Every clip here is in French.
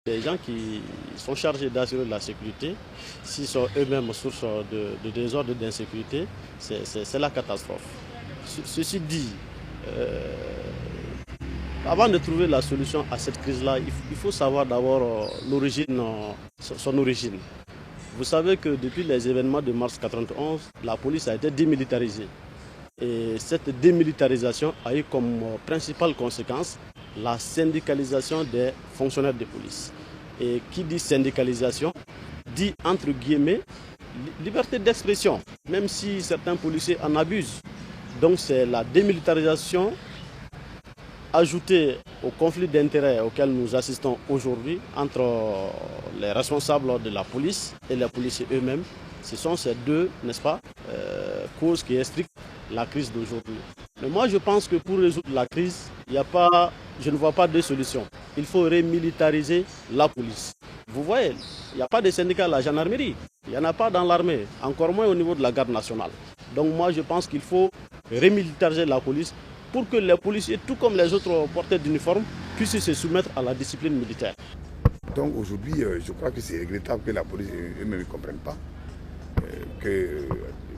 Les gens qui sont chargés d'assurer la sécurité, s'ils sont eux-mêmes source de désordre et d'insécurité, c'est la catastrophe. Ceci dit, euh, avant de trouver la solution à cette crise-là, il faut savoir d'abord son origine. Vous savez que depuis les événements de mars 91, la police a été démilitarisée. Et cette démilitarisation a eu comme principale conséquence la syndicalisation des fonctionnaires de police. Et qui dit syndicalisation dit entre guillemets liberté d'expression, même si certains policiers en abusent. Donc c'est la démilitarisation ajoutée au conflit d'intérêts auquel nous assistons aujourd'hui entre les responsables de la police et les policiers eux-mêmes. Ce sont ces deux, n'est-ce pas, causes qui expliquent la crise d'aujourd'hui. Mais moi je pense que pour résoudre la crise, je ne vois pas de solution. Il faut remilitariser la police. Vous voyez, il n'y a pas de syndicat à la gendarmerie, il n'y en a pas dans l'armée, encore moins au niveau de la garde nationale. Donc moi je pense qu'il faut remilitariser la police pour que les policiers, tout comme les autres porteurs d'uniforme, puissent se soumettre à la discipline militaire. Donc aujourd'hui, je crois que c'est regrettable que la police eux-mêmes ne comprennent pas que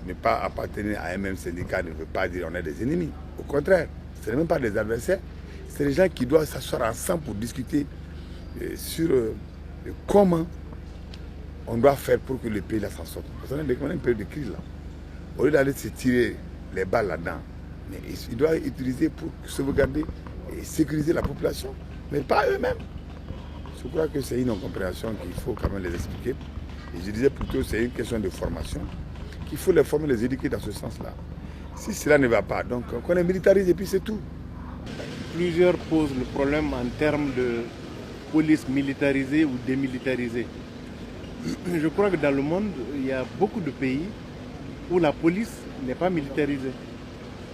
ne pas appartenir à un même syndicat ne veut pas dire qu'on est des ennemis. Au contraire, ce n'est même pas des adversaires, c'est des gens qui doivent s'asseoir ensemble pour discuter sur comment on doit faire pour que le pays s'en sorte. Parce qu'on est dans une période de crise là. Au lieu d'aller se tirer les balles là-dedans, mais ils doivent utiliser pour sauvegarder et sécuriser la population, mais pas eux-mêmes. Je crois que c'est une incompréhension qu'il faut quand même les expliquer. Et je disais plutôt que c'est une question de formation, qu'il faut les former, les éduquer dans ce sens-là. Si cela ne va pas, donc on les militarise et puis c'est tout. Plusieurs posent le problème en termes de police militarisée ou démilitarisée. Je crois que dans le monde, il y a beaucoup de pays où la police n'est pas militarisée,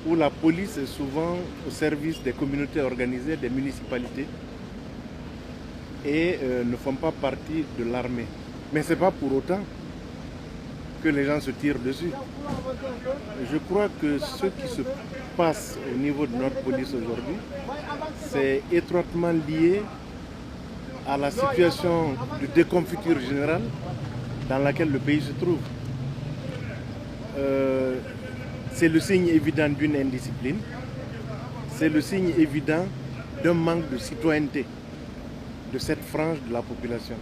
où la police est souvent au service des communautés organisées, des municipalités, et ne font pas partie de l'armée. Mais ce n'est pas pour autant que les gens se tirent dessus. Je crois que ce qui se passe au niveau de notre police aujourd'hui, c'est étroitement lié à la situation de déconfiture générale dans laquelle le pays se trouve. C'est le signe évident d'une indiscipline, c'est le signe évident d'un manque de citoyenneté de cette frange de la population.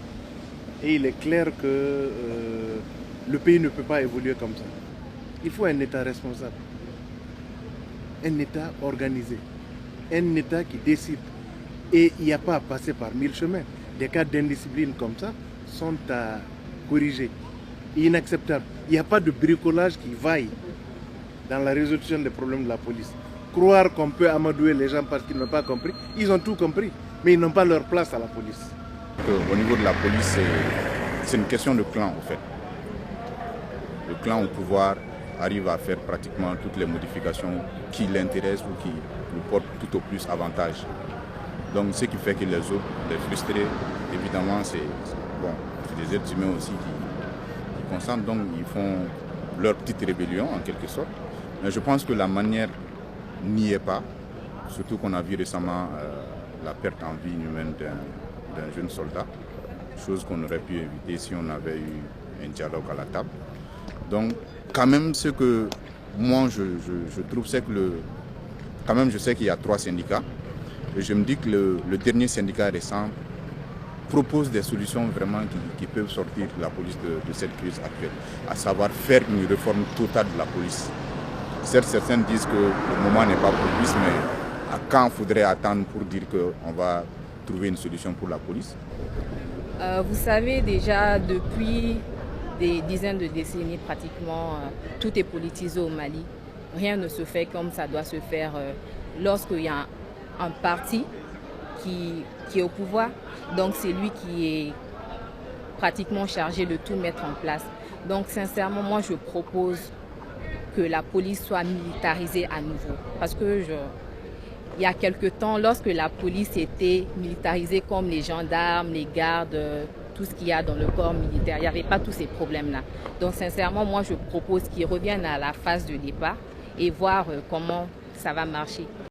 Et il est clair que le pays ne peut pas évoluer comme ça. Il faut un État responsable, un État organisé, un État qui décide. Et il n'y a pas à passer par 1000 chemins. Des cas d'indiscipline comme ça sont à corriger. Inacceptable. Il n'y a pas de bricolage qui vaille dans la résolution des problèmes de la police. Croire qu'on peut amadouer les gens parce qu'ils n'ont pas compris, ils ont tout compris, mais ils n'ont pas leur place à la police. Au niveau de la police, c'est une question de clan en fait. Le clan au pouvoir arrive à faire pratiquement toutes les modifications qui l'intéressent ou qui lui portent tout au plus avantage. Donc ce qui fait que les autres, les frustrés, évidemment, c'est des êtres humains aussi qui consentent, donc ils font leur petite rébellion en quelque sorte. Mais je pense que la manière n'y est pas, surtout qu'on a vu récemment la perte en vie humaine d'un jeune soldat, chose qu'on aurait pu éviter si on avait eu un dialogue à la table. Donc quand même ce que moi je trouve, c'est que quand même je sais qu'il y a 3 syndicats, et je me dis que le dernier syndicat récent propose des solutions vraiment qui peuvent sortir la police de cette crise actuelle, à savoir faire une réforme totale de la police. Certes, certains disent que le moment n'est pas propice, mais à quand faudrait attendre pour dire qu'on va trouver une solution pour la police? Vous savez déjà, depuis des dizaines de décennies pratiquement, tout est politisé au Mali. Rien ne se fait comme ça doit se faire lorsqu'il y a un parti qui est au pouvoir. Donc c'est lui qui est pratiquement chargé de tout mettre en place. Donc sincèrement, moi je propose que la police soit militarisée à nouveau. Parce que il y a quelque temps, lorsque la police était militarisée comme les gendarmes, les gardes, tout ce qu'il y a dans le corps militaire, il n'y avait pas tous ces problèmes-là. Donc sincèrement, moi je propose qu'ils reviennent à la phase de départ et voir comment ça va marcher.